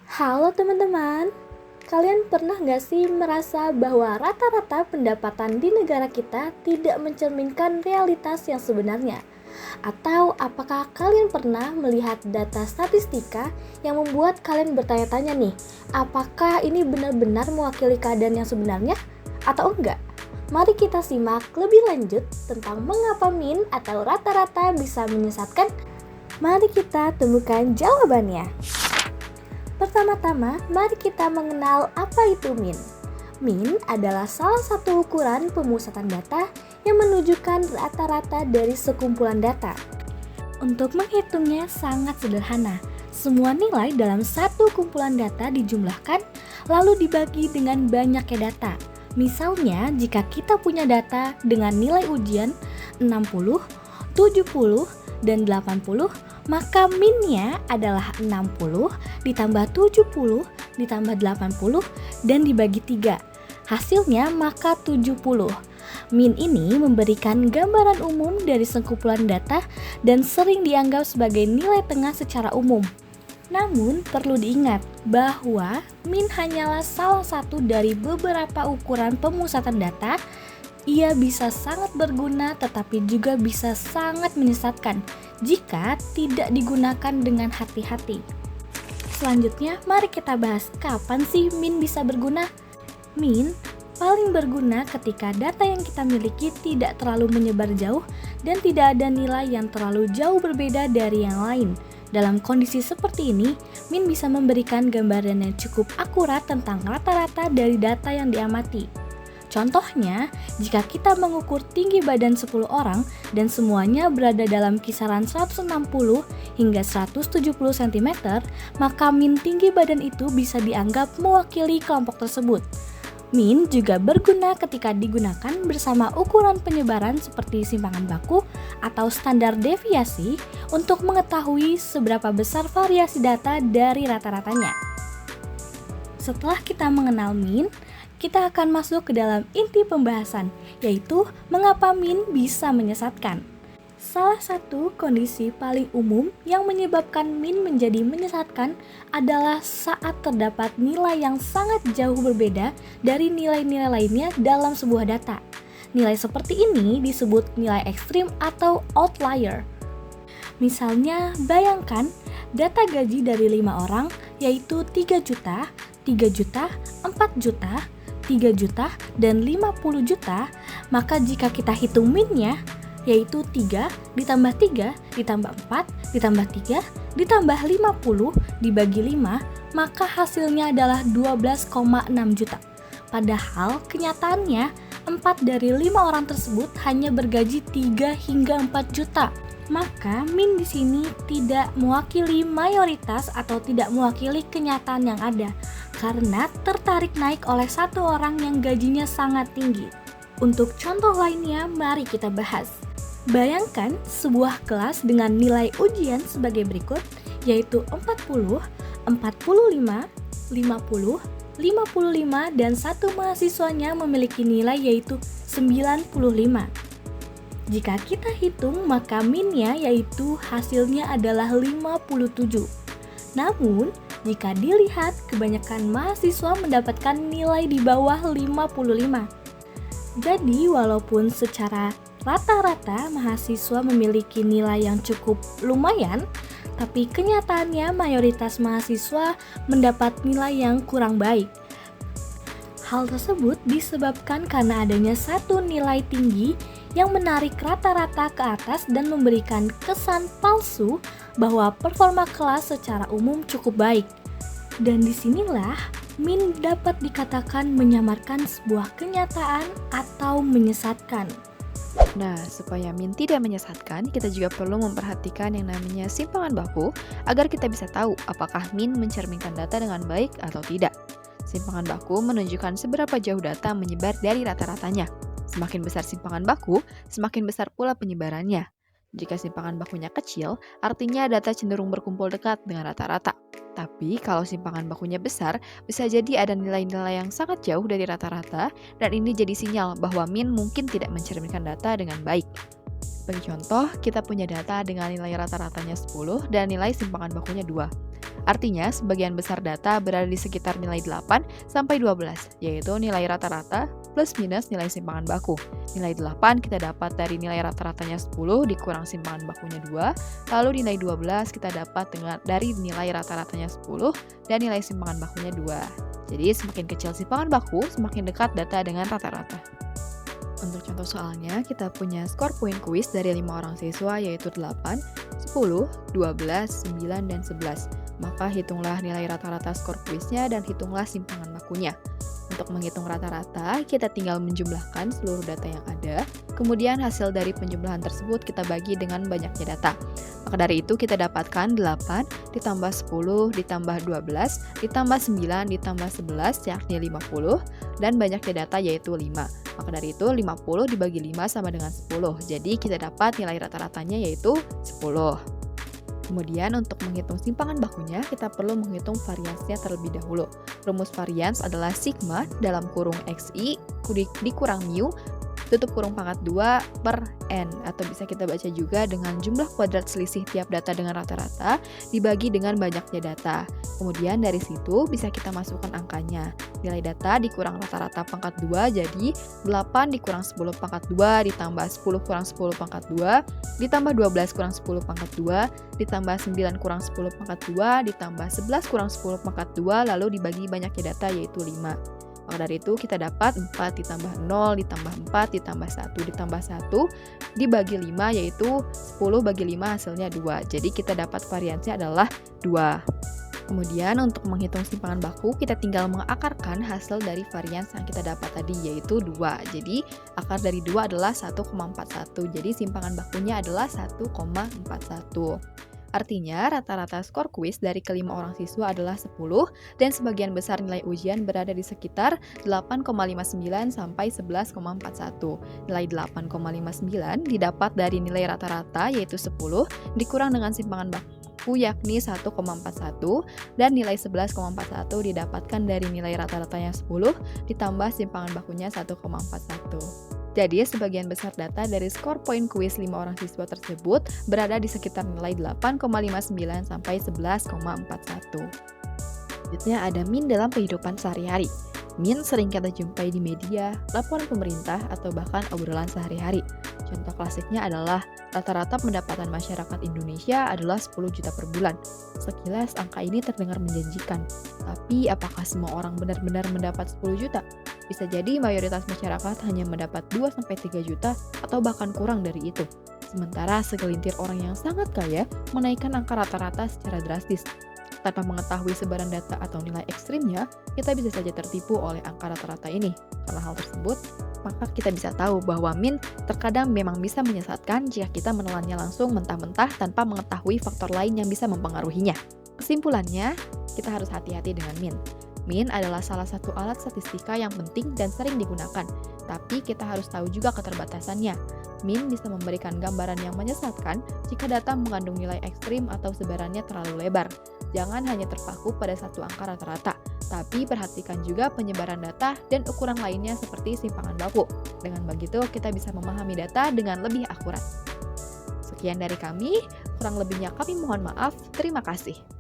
Halo teman-teman, kalian pernah nggak sih merasa bahwa rata-rata pendapatan di negara kita tidak mencerminkan realitas yang sebenarnya? Atau apakah kalian pernah melihat data statistika yang membuat kalian bertanya-tanya nih, apakah ini benar-benar mewakili keadaan yang sebenarnya atau enggak? Mari kita simak lebih lanjut tentang mengapa mean atau rata-rata bisa menyesatkan. Mari kita temukan jawabannya. Pertama-tama, mari kita mengenal apa itu mean. Mean adalah salah satu ukuran pemusatan data yang menunjukkan rata-rata dari sekumpulan data. Untuk menghitungnya sangat sederhana. Semua nilai dalam satu kumpulan data dijumlahkan lalu dibagi dengan banyaknya data. Misalnya, jika kita punya data dengan nilai ujian 60, 70, dan 80, maka min-nya adalah 60 ditambah 70 ditambah 80 dan dibagi 3. Hasilnya maka 70. Min ini memberikan gambaran umum dari sekumpulan data dan sering dianggap sebagai nilai tengah secara umum. Namun perlu diingat bahwa min hanyalah salah satu dari beberapa ukuran pemusatan data. Ia bisa sangat berguna tetapi juga bisa sangat menyesatkan jika tidak digunakan dengan hati-hati. Selanjutnya, mari kita bahas kapan sih min bisa berguna. Min paling berguna ketika data yang kita miliki tidak terlalu menyebar jauh dan tidak ada nilai yang terlalu jauh berbeda dari yang lain. Dalam kondisi seperti ini, min bisa memberikan gambaran yang cukup akurat tentang rata-rata dari data yang diamati. Contohnya, jika kita mengukur tinggi badan 10 orang dan semuanya berada dalam kisaran 160 hingga 170 cm, maka min tinggi badan itu bisa dianggap mewakili kelompok tersebut. Min juga berguna ketika digunakan bersama ukuran penyebaran seperti simpangan baku atau standar deviasi untuk mengetahui seberapa besar variasi data dari rata-ratanya. Setelah kita mengenal min, kita akan masuk ke dalam inti pembahasan, yaitu mengapa min bisa menyesatkan. Salah satu kondisi paling umum yang menyebabkan min menjadi menyesatkan adalah saat terdapat nilai yang sangat jauh berbeda dari nilai-nilai lainnya dalam sebuah data. Nilai seperti ini disebut nilai ekstrim atau outlier. Misalnya, bayangkan data gaji dari 5 orang yaitu 3 juta, 3 juta, 4 juta, 3 juta, dan 50 juta, maka jika kita hitung min-nya, yaitu 3 ditambah 3 ditambah 4 ditambah 3 ditambah 50 dibagi 5, maka hasilnya adalah 12,6 juta. Padahal kenyataannya 4 dari 5 orang tersebut hanya bergaji 3 hingga 4 juta. Maka min di sini tidak mewakili mayoritas atau tidak mewakili kenyataan yang ada, karena tertarik naik oleh satu orang yang gajinya sangat tinggi. Untuk contoh lainnya, mari kita bahas. Bayangkan sebuah kelas dengan nilai ujian sebagai berikut, yaitu 40, 45, 50, 55, dan satu mahasiswanya memiliki nilai yaitu 95. Jika kita hitung, maka min-nya yaitu hasilnya adalah 57. Namun, jika dilihat, kebanyakan mahasiswa mendapatkan nilai di bawah 55. Jadi, walaupun secara rata-rata mahasiswa memiliki nilai yang cukup lumayan, tapi kenyataannya mayoritas mahasiswa mendapat nilai yang kurang baik. Hal tersebut disebabkan karena adanya satu nilai tinggi yang menarik rata-rata ke atas dan memberikan kesan palsu bahwa performa kelas secara umum cukup baik. Dan disinilah min dapat dikatakan menyamarkan sebuah kenyataan atau menyesatkan. Nah, supaya min tidak menyesatkan, kita juga perlu memperhatikan yang namanya simpangan baku agar kita bisa tahu apakah min mencerminkan data dengan baik atau tidak. Simpangan baku menunjukkan seberapa jauh data menyebar dari rata-ratanya. Semakin besar simpangan baku, semakin besar pula penyebarannya. Jika simpangan bakunya kecil, artinya data cenderung berkumpul dekat dengan rata-rata. Tapi kalau simpangan bakunya besar, bisa jadi ada nilai-nilai yang sangat jauh dari rata-rata, dan ini jadi sinyal bahwa min mungkin tidak mencerminkan data dengan baik. Bagi contoh, kita punya data dengan nilai rata-ratanya 10 dan nilai simpangan bakunya 2. Artinya, sebagian besar data berada di sekitar nilai 8 sampai 12, yaitu nilai rata-rata plus minus nilai simpangan baku. Nilai 8 kita dapat dari nilai rata-ratanya 10 dikurang simpangan bakunya 2, lalu nilai 12 kita dapat dari nilai rata-ratanya 10 dan nilai simpangan bakunya 2. Jadi, semakin kecil simpangan baku, semakin dekat data dengan rata-rata. Untuk contoh soalnya, kita punya skor poin kuis dari 5 orang siswa yaitu 8, 10, 12, 9, dan 11. Maka hitunglah nilai rata-rata skor kuisnya dan hitunglah simpangan bakunya. Untuk menghitung rata-rata, kita tinggal menjumlahkan seluruh data yang ada, kemudian hasil dari penjumlahan tersebut kita bagi dengan banyaknya data. Maka dari itu kita dapatkan 8 ditambah 10 ditambah 12 ditambah 9 ditambah 11 yakni 50 dan banyaknya data yaitu 5. Maka dari itu 50 dibagi 5 sama dengan 10. Jadi kita dapat nilai rata-ratanya yaitu 10. Kemudian untuk menghitung simpangan bakunya, kita perlu menghitung variansnya terlebih dahulu. Rumus varians adalah sigma dalam kurung xi dikurang mu tutup kurung pangkat 2 per n, atau bisa kita baca juga dengan jumlah kuadrat selisih tiap data dengan rata-rata dibagi dengan banyaknya data. Kemudian dari situ bisa kita masukkan angkanya. Nilai data dikurang rata-rata pangkat 2 jadi 8 dikurang 10 pangkat 2 ditambah 10 kurang 10 pangkat 2 ditambah 12 kurang 10 pangkat 2 ditambah 9 kurang 10 pangkat 2 ditambah 11 kurang 10 pangkat 2 lalu dibagi banyaknya data yaitu 5. Maka dari itu kita dapat 4 ditambah 0 ditambah 4 ditambah 1 ditambah 1 dibagi 5 yaitu 10 bagi 5 hasilnya 2. Jadi kita dapat variansnya adalah 2. Kemudian untuk menghitung simpangan baku kita tinggal mengakarkan hasil dari varians yang kita dapat tadi yaitu 2. Jadi akar dari 2 adalah 1,41. Jadi simpangan bakunya adalah 1,41. Artinya, rata-rata skor kuis dari kelima orang siswa adalah 10 dan sebagian besar nilai ujian berada di sekitar 8,59 sampai 11,41. Nilai 8,59 didapat dari nilai rata-rata yaitu 10 dikurang dengan simpangan baku yakni 1,41 dan nilai 11,41 didapatkan dari nilai rata-ratanya 10 ditambah simpangan bakunya 1,41. Jadi, sebagian besar data dari skor poin kuis 5 orang siswa tersebut berada di sekitar nilai 8,59 sampai 11,41. Selanjutnya ada min dalam kehidupan sehari-hari. Min sering kita jumpai di media, laporan pemerintah, atau bahkan obrolan sehari-hari. Contoh klasiknya adalah rata-rata pendapatan masyarakat Indonesia adalah 10 juta per bulan. Sekilas angka ini terdengar menjanjikan, tapi apakah semua orang benar-benar mendapat 10 juta? Bisa jadi mayoritas masyarakat hanya mendapat 2-3 juta atau bahkan kurang dari itu. Sementara segelintir orang yang sangat kaya menaikkan angka rata-rata secara drastis. Tanpa mengetahui sebaran data atau nilai ekstrimnya, kita bisa saja tertipu oleh angka rata-rata ini. Karena hal tersebut, maka kita bisa tahu bahwa min terkadang memang bisa menyesatkan jika kita menelannya langsung mentah-mentah tanpa mengetahui faktor lain yang bisa mempengaruhinya. Kesimpulannya, kita harus hati-hati dengan min. Min adalah salah satu alat statistika yang penting dan sering digunakan, tapi kita harus tahu juga keterbatasannya. Min bisa memberikan gambaran yang menyesatkan jika data mengandung nilai ekstrim atau sebarannya terlalu lebar. Jangan hanya terpaku pada satu angka rata-rata, tapi perhatikan juga penyebaran data dan ukuran lainnya seperti simpangan baku. Dengan begitu, kita bisa memahami data dengan lebih akurat. Sekian dari kami, kurang lebihnya kami mohon maaf. Terima kasih.